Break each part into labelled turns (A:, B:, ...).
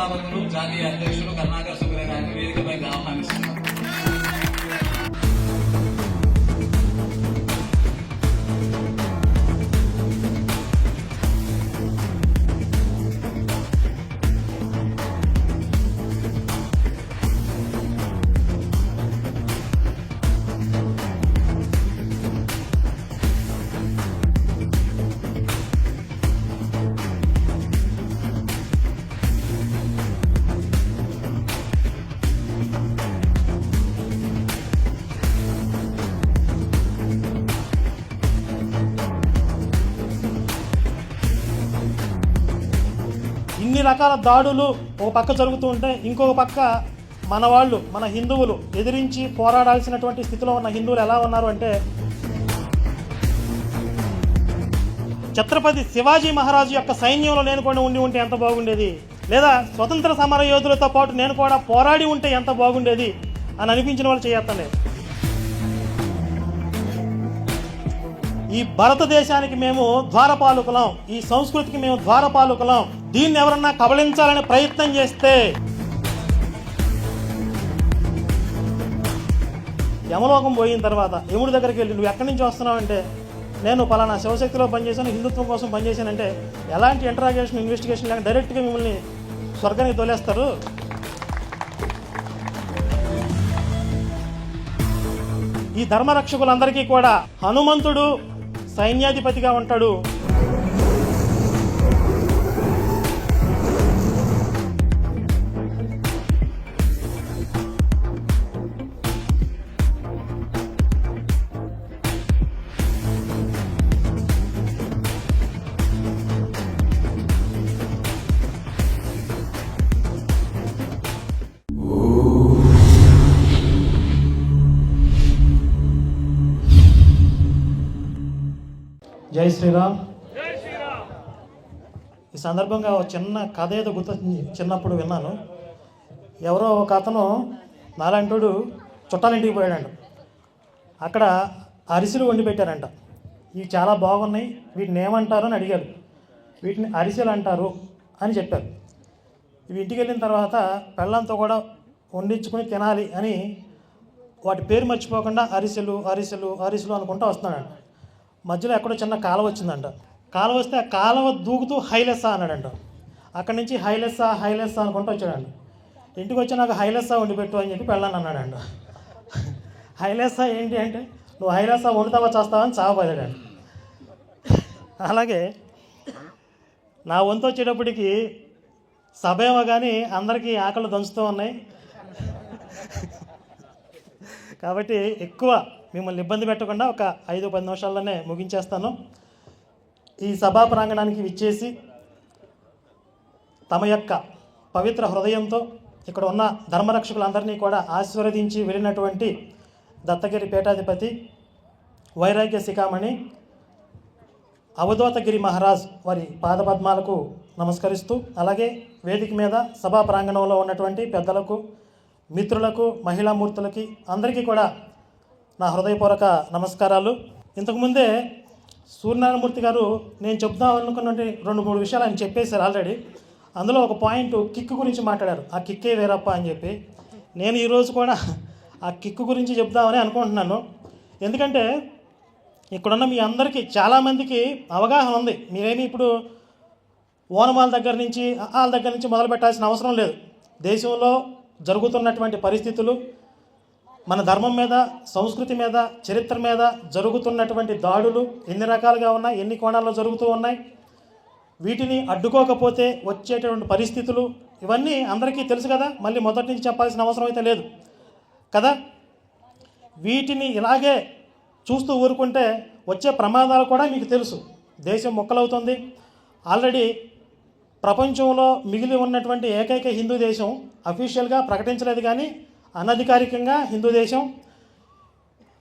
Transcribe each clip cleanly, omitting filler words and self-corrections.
A: వ్యవస్థాపకులు జాతీయ అధ్యక్షులు కరుణాకర్ సుగ్రే గారిని వేదికపైకి ఆహ్వానిస్తున్నారు.
B: ఇన్ని రకాల దాడులు ఒక పక్క జరుగుతూ ఉంటే ఇంకొక పక్క మన వాళ్ళు, మన హిందువులు ఎదిరించి పోరాడాల్సినటువంటి స్థితిలో ఉన్న హిందువులు ఎలా ఉన్నారు అంటే, ఛత్రపతి శివాజీ మహారాజు యొక్క సైన్యంలో నేను కూడా ఉంటే ఎంత బాగుండేది, లేదా స్వతంత్ర సమర యోధులతో పాటు నేను కూడా పోరాడి ఉంటే ఎంత బాగుండేది అని అనిపించిన వాళ్ళు చేయొద్దండి. ఈ భారతదేశానికి మేము ద్వారపాలకులం, ఈ సంస్కృతికి మేము ద్వారపాలకులం, దీన్ని ఎవరన్నా కబళించాలని ప్రయత్నం చేస్తే యమలోకం పోయిన తర్వాత యముడి దగ్గరికి వెళ్ళి నువ్వు ఎక్కడి నుంచి వస్తున్నావు అంటే, నేను పలానా శివశక్తిలో పనిచేశాను, హిందుత్వం కోసం పనిచేశానంటే ఎలాంటి ఇంటరాగేషన్ ఇన్వెస్టిగేషన్ లేక డైరెక్ట్గా మిమ్మల్ని స్వర్గానికి తోలేస్తారు. ఈ ధర్మరక్షకులందరికీ కూడా హనుమంతుడు సైన్యాధిపతిగా ఉంటాడు. జై శ్రీరామ్. ఈ సందర్భంగా ఒక చిన్న కథ ఏదో చిన్నప్పుడు విన్నాను. ఎవరో ఒక అతను నాలాంటోడు చుట్టాలింటికి పోయాడంట. అక్కడ అరిసెలు వండి పెట్టారంట. ఇవి చాలా బాగున్నాయి, వీటిని ఏమంటారు అని అడిగారు. వీటిని అరిసెలు అంటారు అని చెప్పారు. ఇవి ఇంటికి వెళ్ళిన తర్వాత పెళ్ళంతో కూడా వండించుకొని తినాలి అని వాటి పేరు మర్చిపోకుండా అరిసెలు అరిసెలు అరిసెలు అనుకుంటూ వస్తున్నాడంట. మధ్యలో ఎక్కడో చిన్న కాలువ వచ్చిందంట. కాలువ వస్తే ఆ కాలువ దూకుతూ హైలెస్సా అన్నాడంట. అక్కడి నుంచి హైలెస్సా హైలెస్సా అనుకుంటూ వచ్చాడంట. ఇంటికి వచ్చి నాకు హైలెస్సా వండి పెట్టు అని చెప్పి పెళ్ళాను అన్నాడంట. హైలెస్సా ఏంటి అంటే, నువ్వు హైలెస్సా వండుతావా చేస్తావా అని చావపోయాడంట. అలాగే నా వంతు వచ్చేటప్పటికి సభేమో కానీ అందరికీ ఆకలి దంచుతూ ఉన్నాయి. కాబట్టి ఎక్కువ మిమ్మల్ని ఇబ్బంది పెట్టకుండా ఒక 5-10 నిమిషాల్లోనే ముగించేస్తాను. ఈ సభా ప్రాంగణానికి విచ్చేసి తమ యొక్క పవిత్ర హృదయంతో ఇక్కడ ఉన్న ధర్మరక్షకులందరినీ కూడా ఆశీర్వదించి వెళ్ళినటువంటి దత్తగిరి పీఠాధిపతి వైరాగ్య శిఖామణి అవధూతగిరి మహారాజ్ వారి పాదపద్మాలకు నమస్కరిస్తూ, అలాగే వేదిక మీద సభా ప్రాంగణంలో ఉన్నటువంటి పెద్దలకు, మిత్రులకు, మహిళామూర్తులకి అందరికీ కూడా నా హృదయపూర్వక నమస్కారాలు. ఇంతకుముందే సూర్యనారాయణమూర్తి గారు నేను చెప్దాం అనుకున్నటువంటి 2-3 విషయాలు ఆయన చెప్పేశారు ఆల్రెడీ. అందులో ఒక పాయింట్ కిక్ గురించి మాట్లాడారు. ఆ కిక్కే వేరప్ప అని చెప్పి నేను ఈరోజు కూడా ఆ కిక్ గురించి చెప్దామని అనుకుంటున్నాను. ఎందుకంటే ఇక్కడున్న మీ అందరికీ చాలామందికి అవగాహన ఉంది. మీరేమి ఇప్పుడు ఓనమాల దగ్గర నుంచి వాళ్ళ దగ్గర నుంచి మొదలు పెట్టాల్సిన అవసరం లేదు. దేశంలో జరుగుతున్నటువంటి పరిస్థితులు, మన ధర్మం మీద, సంస్కృతి మీద, చరిత్ర మీద జరుగుతున్నటువంటి దాడులు ఎన్ని రకాలుగా ఉన్నాయి, ఎన్ని కోణాల్లో జరుగుతూ ఉన్నాయి, వీటిని అడ్డుకోకపోతే వచ్చేటువంటి పరిస్థితులు ఇవన్నీ అందరికీ తెలుసు కదా. మళ్ళీ మొదటి నుంచి చెప్పాల్సిన అవసరం అయితే లేదు కదా. వీటిని ఇలాగే చూస్తూ ఊరుకుంటే వచ్చే ప్రమాదాలు కూడా మీకు తెలుసు. దేశం ముక్కలవుతుంది. ఆల్రెడీ ప్రపంచంలో మిగిలి ఉన్నటువంటి ఏకైక హిందూ దేశం, అఫీషియల్గా ప్రకటించలేదు కానీ అనధికారికంగా హిందూ దేశం.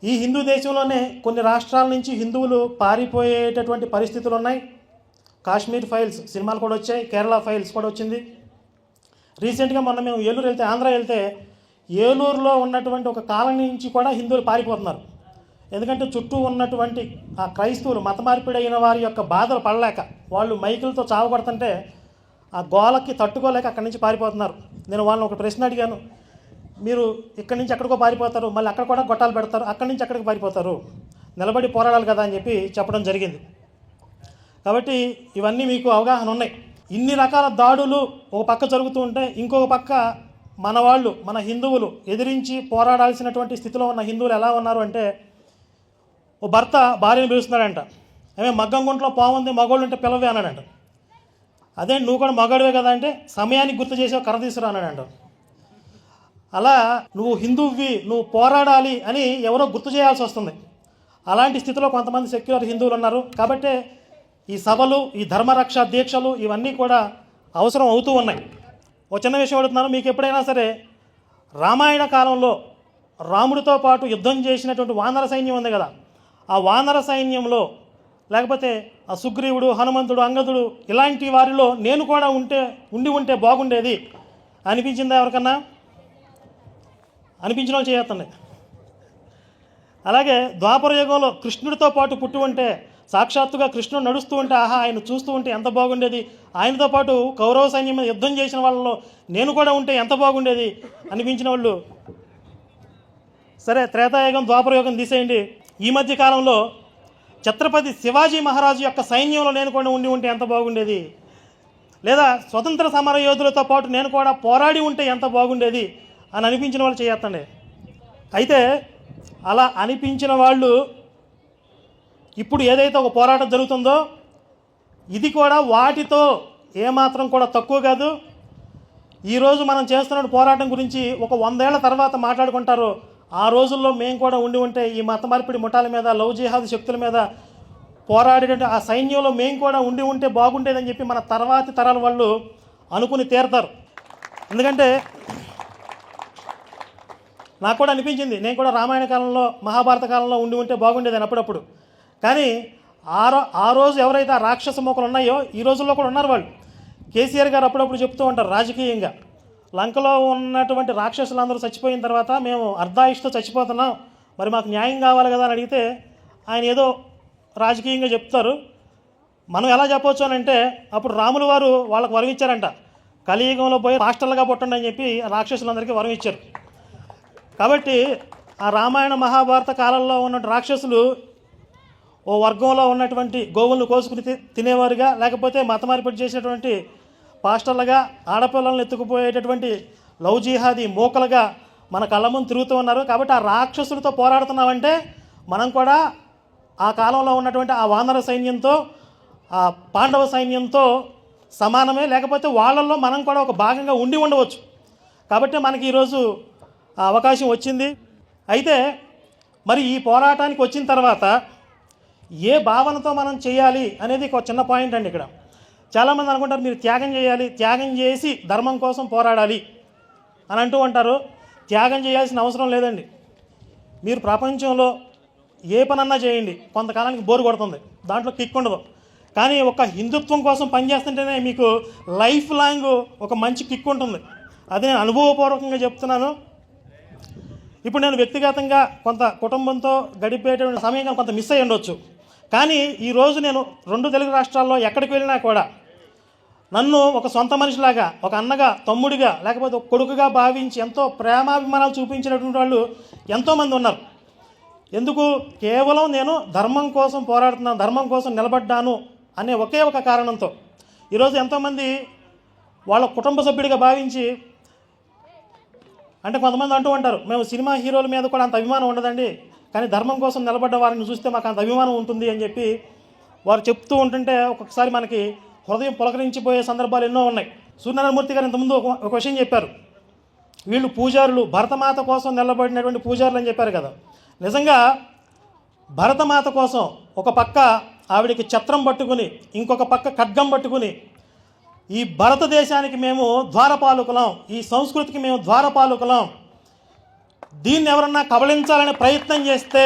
B: ఈ హిందూ దేశంలోనే కొన్ని రాష్ట్రాల నుంచి హిందువులు పారిపోయేటటువంటి పరిస్థితులు ఉన్నాయి. కాశ్మీర్ ఫైల్స్ సినిమాలు కూడా వచ్చాయి, కేరళ ఫైల్స్ కూడా వచ్చింది. రీసెంట్గా మొన్న మేము ఏలూరు వెళ్తే, ఆంధ్ర వెళ్తే, ఏలూరులో ఉన్నటువంటి ఒక కాలనీ నుంచి కూడా హిందువులు పారిపోతున్నారు. ఎందుకంటే చుట్టూ ఉన్నటువంటి ఆ క్రైస్తవులు, మత మార్పిడి అయిన వారి యొక్క బాధలు పడలేక వాళ్ళు మైకులతో చావగొడుతుంటే ఆ గోలకి తట్టుకోలేక అక్కడి నుంచి పారిపోతున్నారు. నేను వాళ్ళని ఒక ప్రశ్న అడిగాను, మీరు ఇక్కడి నుంచి ఎక్కడికో పారిపోతారు, మళ్ళీ అక్కడ కూడా గొట్టాలు పెడతారు, అక్కడి నుంచి ఎక్కడికి పారిపోతారు, నిలబడి పోరాడాలి కదా అని చెప్పి చెప్పడం జరిగింది. కాబట్టి ఇవన్నీ మీకు అవగాహన ఉన్నాయి. ఇన్ని రకాల దాడులు ఒక పక్క జరుగుతూ ఉంటే ఇంకొక పక్క మన వాళ్ళు, మన హిందువులు ఎదిరించి పోరాడాల్సినటువంటి స్థితిలో ఉన్న హిందువులు ఎలా ఉన్నారు అంటే, ఓ భర్త భార్యను పిలుస్తున్నాడంట, ఏమే మగ్గం గుంట్లో పావుంది, మగోళ్ళు ఉంటే పిలవే అన్నాడంట. అదే నువ్వు కూడా మగాడివే కదా అంటే, సమయానికి గుర్తు చేసావు, కర్ర తీసుకురా అన్నాడంట. అలా నువ్వు హిందువువి, నువ్వు పోరాడాలి అని ఎవరో గుర్తు చేయాల్సి వస్తుంది. అలాంటి స్థితిలో కొంతమంది సెక్యులర్ హిందువులు ఉన్నారు. కాబట్టే ఈ సభలు, ఈ ధర్మరక్ష దీక్షలు ఇవన్నీ కూడా అవసరం అవుతూ ఉన్నాయి. ఒక చిన్న విషయం అడుగుతున్నాను, మీకు ఎప్పుడైనా సరే రామాయణ కాలంలో రాముడితో పాటు యుద్ధం చేసినటువంటి వానర సైన్యం ఉంది కదా, ఆ వానర సైన్యంలో లేకపోతే ఆ సుగ్రీవుడు, హనుమంతుడు, అంగదుడు ఇలాంటి వారిలో నేను కూడా ఉండి ఉంటే బాగుండేది అనిపించిందా ఎవరికన్నా? అనిపించిన వాళ్ళు చేయొద్దండి. అలాగే ద్వాపర యుగంలో కృష్ణుడితో పాటు పుట్టి ఉంటే, సాక్షాత్తుగా కృష్ణుడు నడుస్తూ ఉంటే, ఆహా ఆయన చూస్తూ ఉంటే ఎంత బాగుండేది, ఆయనతో పాటు కౌరవ సైన్యం మీద యుద్ధం చేసిన వాళ్ళలో నేను కూడా ఉంటే ఎంత బాగుండేది అనిపించిన వాళ్ళు. సరే, త్రేతాయుగం ద్వాపర యుగం తీసేయండి. ఈ మధ్య కాలంలో ఛత్రపతి శివాజీ మహారాజు యొక్క సైన్యంలో నేను కూడా ఉంటే ఎంత బాగుండేది, లేదా స్వతంత్ర సమర యోధులతో పాటు నేను కూడా పోరాడి ఉంటే ఎంత బాగుండేది అని అనిపించిన వాళ్ళు చేయొద్దండి. అయితే అలా అనిపించిన వాళ్ళు ఇప్పుడు ఏదైతే ఒక పోరాటం జరుగుతుందో ఇది కూడా వాటితో ఏమాత్రం కూడా తక్కువ కాదు. ఈరోజు మనం చేస్తున్న పోరాటం గురించి ఒక 100 ఏళ్ల తర్వాత మాట్లాడుకుంటారు, ఆ రోజుల్లో మేము కూడా ఉంటే ఈ మత మార్పిడి ముఠాల మీద, లవ్ జిహాద్ శక్తుల మీద పోరాడేటువంటి ఆ సైన్యంలో మేము కూడా ఉంటే బాగుండేదని చెప్పి మన తర్వాతి తరాల వాళ్ళు అనుకుని తీరుతారు. ఎందుకంటే నాకు కూడా అనిపించింది, నేను కూడా రామాయణ కాలంలో, మహాభారత కాలంలో ఉంటే బాగుండేదని అప్పుడప్పుడు. కానీ ఆ రోజు ఎవరైతే ఆ రాక్షస మోకలు ఉన్నాయో ఈ రోజుల్లో కూడా ఉన్నారు వాళ్ళు. కేసీఆర్ గారు అప్పుడప్పుడు చెప్తూ ఉంటారు రాజకీయంగా, లంకలో ఉన్నటువంటి రాక్షసులందరూ చచ్చిపోయిన తర్వాత మేము అర్ధాయుష్తో చచ్చిపోతున్నాం, మరి మాకు న్యాయం కావాలి కదా అని అడిగితే ఆయన ఏదో రాజకీయంగా చెప్తారు. మనం ఎలా చెప్పవచ్చు అని అంటే, అప్పుడు రాములు వారు వాళ్ళకు వరం ఇచ్చారంట, కలియుగంలో పోయి మాస్టర్లుగా పుట్టండి అని చెప్పి రాక్షసులందరికీ వరం ఇచ్చారు. కాబట్టి ఆ రామాయణ మహాభారత కాలంలో ఉన్న రాక్షసులు ఓ వర్గంలో ఉన్నటువంటి గోవులను కోసుకుని తినేవారుగా, లేకపోతే మత మార్పిడి చేసినటువంటి పాస్టర్లుగా, ఆడపిల్లలను ఎత్తుకుపోయేటటువంటి లవ్ జిహాదీ మోకలుగా మన కళ్ళ ముందు తిరుగుతూ ఉన్నారు. కాబట్టి ఆ రాక్షసులతో పోరాడుతున్నామంటే మనం కూడా ఆ కాలంలో ఉన్నటువంటి ఆ వానర సైన్యంతో, ఆ పాండవ సైన్యంతో సమానమే, లేకపోతే వాళ్ళల్లో మనం కూడా ఒక భాగంగా ఉండవచ్చు. కాబట్టి మనకి ఈరోజు ఆ అవకాశం వచ్చింది. అయితే మరి ఈ పోరాటానికి వచ్చిన తర్వాత ఏ భావనతో మనం చేయాలి అనేది ఒక చిన్న పాయింట్ అండి. ఇక్కడ చాలామంది అనుకుంటారు మీరు త్యాగం చేయాలి, త్యాగం చేసి ధర్మం కోసం పోరాడాలి అని అంటూ ఉంటారు. త్యాగం చేయాల్సిన అవసరం లేదండి. మీరు ప్రపంచంలో ఏ పనన్నా చేయండి, కొంతకాలానికి బోరు కొడుతుంది, దాంట్లో కిక్ ఉండదు. కానీ ఒక హిందుత్వం కోసం పనిచేస్తుంటేనే మీకు లైఫ్ లాంగ్ ఒక మంచి కిక్ ఉంటుంది. అది నేను అనుభవపూర్వకంగా చెప్తున్నాను. ఇప్పుడు నేను వ్యక్తిగతంగా కొంత కుటుంబంతో గడిపేటువంటి సమయం కొంత మిస్ అయ్యి ఉండొచ్చు. కానీ ఈరోజు నేను 2 తెలుగు రాష్ట్రాల్లో ఎక్కడికి వెళ్ళినా కూడా నన్ను ఒక సొంత మనిషిలాగా, ఒక అన్నగా, తమ్ముడిగా, లేకపోతే ఒక కొడుకుగా భావించి ఎంతో ప్రేమాభిమానాలు చూపించినటువంటి వాళ్ళు ఎంతోమంది ఉన్నారు. ఎందుకు? కేవలం నేను ధర్మం కోసం పోరాడుతున్నాను, ధర్మం కోసం నిలబడ్డాను అనే ఒకే ఒక కారణంతో. ఈరోజు ఎంతోమంది వాళ్ళ కుటుంబ సభ్యుడిగా భావించి, అంటే కొంతమంది అంటూ ఉంటారు మేము సినిమా హీరోల మీద కూడా అంత అభిమానం ఉండదండి, కానీ ధర్మం కోసం నిలబడ్డ వారిని చూస్తే మాకు అంత అభిమానం ఉంటుంది అని చెప్పి వారు చెప్తూ ఉంటుంటే ఒక్కొక్కసారి మనకి హృదయం పులకరించిపోయే సందర్భాలు ఎన్నో ఉన్నాయి. సూర్యనారాయణమూర్తి గారు ఇంతకుముందు ఒక విషయం చెప్పారు, వీళ్ళు పూజారులు, భరతమాత కోసం నిలబడినటువంటి పూజారులు అని చెప్పారు కదా. నిజంగా భరతమాత కోసం ఒక పక్క ఆవిడికి ఛత్రం పట్టుకుని, ఇంకొక పక్క ఖడ్గం పట్టుకుని, ఈ భారతదేశానికి మేము ద్వారపాలకులం, ఈ సంస్కృతికి మేము ద్వారపాలకులం, దీన్ని ఎవరన్నా కబళించాలని ప్రయత్నం చేస్తే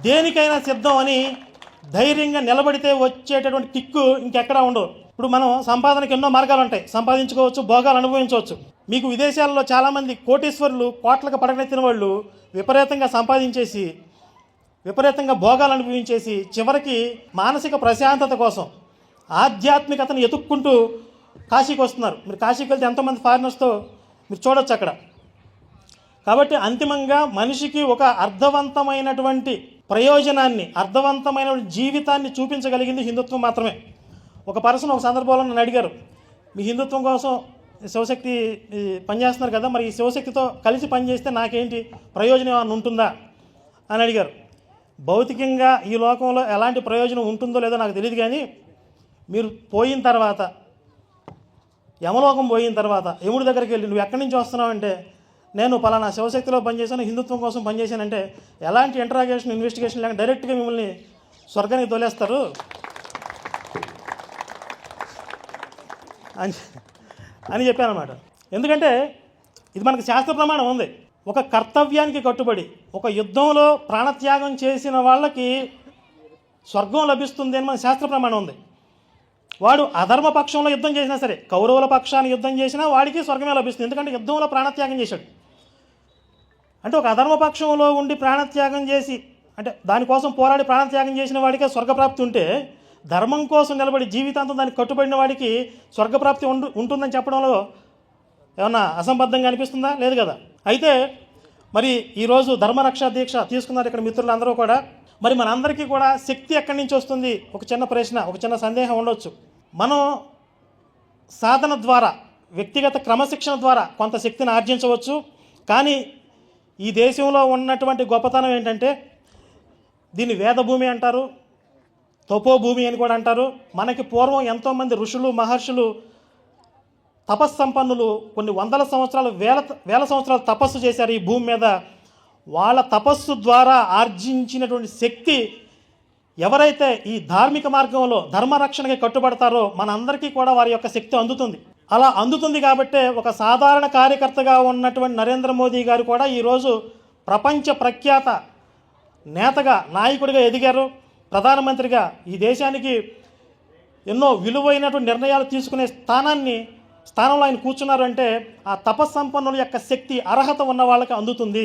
B: దేనికైనా సిద్ధం అని ధైర్యంగా నిలబడితే వచ్చేటటువంటి కిక్కు ఇంకెక్కడా ఉండవు. ఇప్పుడు మనం సంపాదనకి ఎన్నో మార్గాలు ఉంటాయి, సంపాదించుకోవచ్చు, భోగాలు అనుభవించవచ్చు. మీకు విదేశాల్లో చాలామంది కోటీశ్వరులు, కోట్లకు పడగెత్తిన వాళ్ళు విపరీతంగా సంపాదించేసి, విపరీతంగా భోగాలు అనుభవించేసి చివరికి మానసిక ప్రశాంతత కోసం, ఆధ్యాత్మికతను ఎతుక్కుంటూ కాశీకి వస్తున్నారు. మీరు కాశీకి వెళ్తే ఎంతోమంది ఫారినర్స్తో మీరు చూడొచ్చు అక్కడ. కాబట్టి అంతిమంగా మనిషికి ఒక అర్థవంతమైనటువంటి ప్రయోజనాన్ని, అర్థవంతమైన జీవితాన్ని చూపించగలిగింది హిందుత్వం మాత్రమే. ఒక పర్సన్ ఒక సందర్భంలో నన్ను అడిగారు, మీ హిందుత్వం కోసం శివశక్తి పనిచేస్తున్నారు కదా, మరి ఈ శివశక్తితో కలిసి పనిచేస్తే నాకేంటి ప్రయోజనం ఏమైనా ఉంటుందా అని అడిగారు. భౌతికంగా ఈ లోకంలో ఎలాంటి ప్రయోజనం ఉంటుందో లేదో నాకు తెలియదు, కానీ మీరు పోయిన తర్వాత, యమలోకం పోయిన తర్వాత యముడి దగ్గరికి వెళ్ళి నువ్వు ఎక్కడి నుంచి వస్తున్నావు అంటే, నేను పలానా శివశక్తిలో పనిచేశాను, హిందుత్వం కోసం పనిచేశానంటే ఎలాంటి ఇంటరాగేషన్, ఇన్వెస్టిగేషన్ లేక డైరెక్ట్గా మిమ్మల్ని స్వర్గానికి తోలేస్తారు అని చెప్పానమాట. ఎందుకంటే ఇది మనకు శాస్త్ర ప్రమాణం ఉంది. ఒక కర్తవ్యానికి కట్టుబడి ఒక యుద్ధంలో ప్రాణత్యాగం చేసిన వాళ్ళకి స్వర్గం లభిస్తుంది అని మన శాస్త్ర ప్రమాణం ఉంది. వాడు అధర్మ పక్షంలో యుద్ధం చేసినా సరే, కౌరవుల పక్షాన్ని యుద్ధం చేసినా వాడికి స్వర్గమే లభిస్తుంది. ఎందుకంటే యుద్ధంలో ప్రాణత్యాగం చేశాడు. అంటే ఒక అధర్మ పక్షంలో ఉండి ప్రాణత్యాగం చేసి, అంటే దానికోసం పోరాడి ప్రాణత్యాగం చేసిన వాడికే స్వర్గప్రాప్తి ఉంటే, ధర్మం కోసం నిలబడి జీవితాంతం దానికి కట్టుబడిన వాడికి స్వర్గప్రాప్తి ఉంటుందని చెప్పడంలో ఏమన్నా అసంబద్ధంగా అనిపిస్తుందా? లేదు కదా. అయితే మరి ఈరోజు ధర్మరక్షా దీక్ష తీసుకున్నారు ఇక్కడ మిత్రులందరూ కూడా. మరి మనందరికీ కూడా శక్తి ఎక్కడి నుంచి వస్తుంది? ఒక చిన్న ప్రశ్న, ఒక చిన్న సందేహం ఉండొచ్చు. మనం సాధన ద్వారా, వ్యక్తిగత క్రమశిక్షణ ద్వారా కొంత శక్తిని ఆర్జించవచ్చు. కానీ ఈ దేశంలో ఉన్నటువంటి గొప్పతనం ఏంటంటే, దీన్ని వేదభూమి అంటారు, తపోభూమి అని కూడా అంటారు. మనకి పూర్వం ఎంతోమంది ఋషులు, మహర్షులు, తపస్సంపన్నులు కొన్ని వందల సంవత్సరాలు, వేల సంవత్సరాలు తపస్సు చేశారు ఈ భూమి మీద. వాళ్ళ తపస్సు ద్వారా ఆర్జించినటువంటి శక్తి ఎవరైతే ఈ ధార్మిక మార్గంలో ధర్మరక్షణకి కట్టుబడతారో మనందరికీ కూడా వారి యొక్క శక్తి అందుతుంది. అలా అందుతుంది కాబట్టే ఒక సాధారణ కార్యకర్తగా ఉన్నటువంటి నరేంద్ర మోదీ గారు కూడా ఈరోజు ప్రపంచ ప్రఖ్యాత నేతగా, నాయకుడిగా ఎదిగారు. ప్రధానమంత్రిగా ఈ దేశానికి ఎన్నో విలువైనటువంటి నిర్ణయాలు తీసుకునే స్థానంలో ఆయన కూర్చున్నారు. అంటే ఆ తపస్సంపన్నుల యొక్క శక్తి, అర్హత ఉన్న వాళ్ళకి అందుతుంది.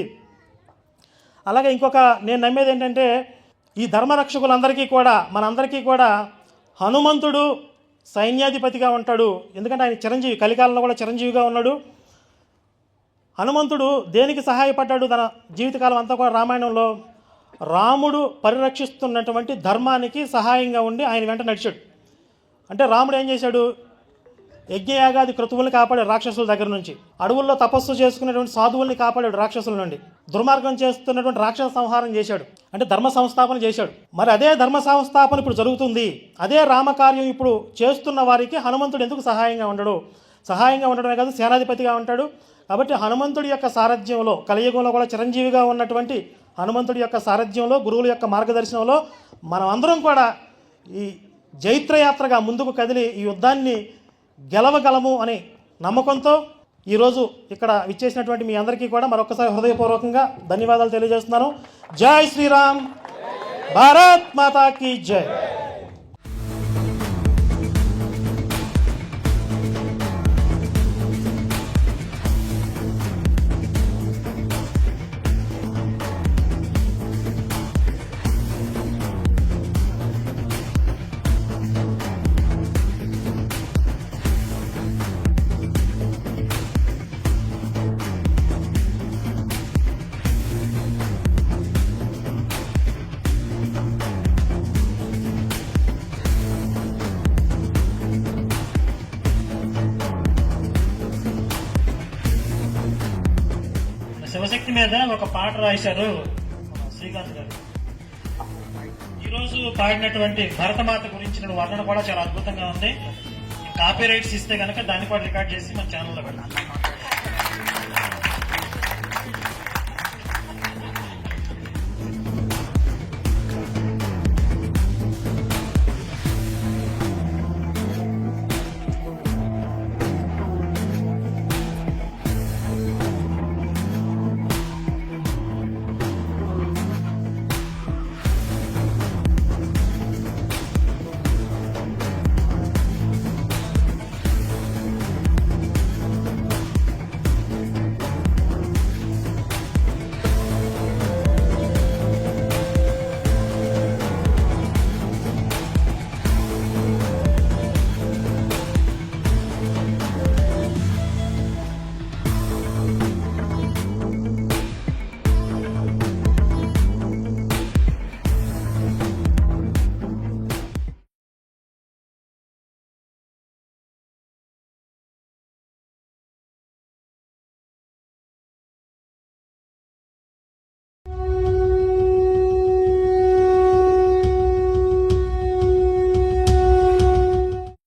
B: అలాగే ఇంకొక నేను నమ్మేది ఏంటంటే, ఈ ధర్మరక్షకులందరికీ కూడా, మనందరికీ కూడా హనుమంతుడు సైన్యాధిపతిగా ఉంటాడు. ఎందుకంటే ఆయన చిరంజీవి, కలికాలంలో కూడా చిరంజీవిగా ఉన్నాడు. హనుమంతుడు దేనికి సహాయపడ్డాడు తన జీవితకాలం అంతా కూడా? రామాయణంలో రాముడు పరిరక్షిస్తున్నటువంటి ధర్మానికి సహాయంగా ఉండి ఆయన వెంట నడిచాడు. అంటే రాముడు ఏం చేశాడు? యజ్ఞయాగాది క్రతువుల్ని కాపాడాడు రాక్షసుల దగ్గర నుంచి. అడవుల్లో తపస్సు చేసుకునేటువంటి సాధువుల్ని కాపాడాడు రాక్షసుల నుండి. దుర్మార్గం చేస్తున్నటువంటి రాక్షస సంహారం చేశాడు. అంటే ధర్మ సంస్థాపన చేశాడు. మరి అదే ధర్మ సంస్థాపన ఇప్పుడు జరుగుతుంది. అదే రామకార్యం ఇప్పుడు చేస్తున్న వారికి హనుమంతుడు ఎందుకు సహాయంగా ఉండడు? సహాయంగా ఉండడమే కాదు, సేనాధిపతిగా ఉంటాడు. కాబట్టి హనుమంతుడి యొక్క సారథ్యంలో, కలియుగంలో కూడా చిరంజీవిగా ఉన్నటువంటి హనుమంతుడి యొక్క సారథ్యంలో, గురువుల యొక్క మార్గదర్శనంలో మనం అందరం కూడా ఈ జైత్రయాత్రగా ముందుకు కదిలి ఈ యుద్ధాన్ని గెలవగలము అనే నమ్మకంతో ఈరోజు ఇక్కడ విచ్చేసినటువంటి మీ అందరికీ కూడా మరొకసారి హృదయపూర్వకంగా ధన్యవాదాలు తెలియజేస్తున్నాను. జై శ్రీరామ్, భారత్ మాతా కీ జై. శివశక్తి మీద ఒక పాట రాశారు శ్రీకాంత్ గారు. ఈరోజు పాడినటువంటి భరతమాత గురించిన వర్ణన కూడా చాలా అద్భుతంగా ఉంది. కాపీ రైట్స్ ఇస్తే కనుక దాన్ని కూడా రికార్డ్ చేసి మన ఛానల్లో పెడతాం.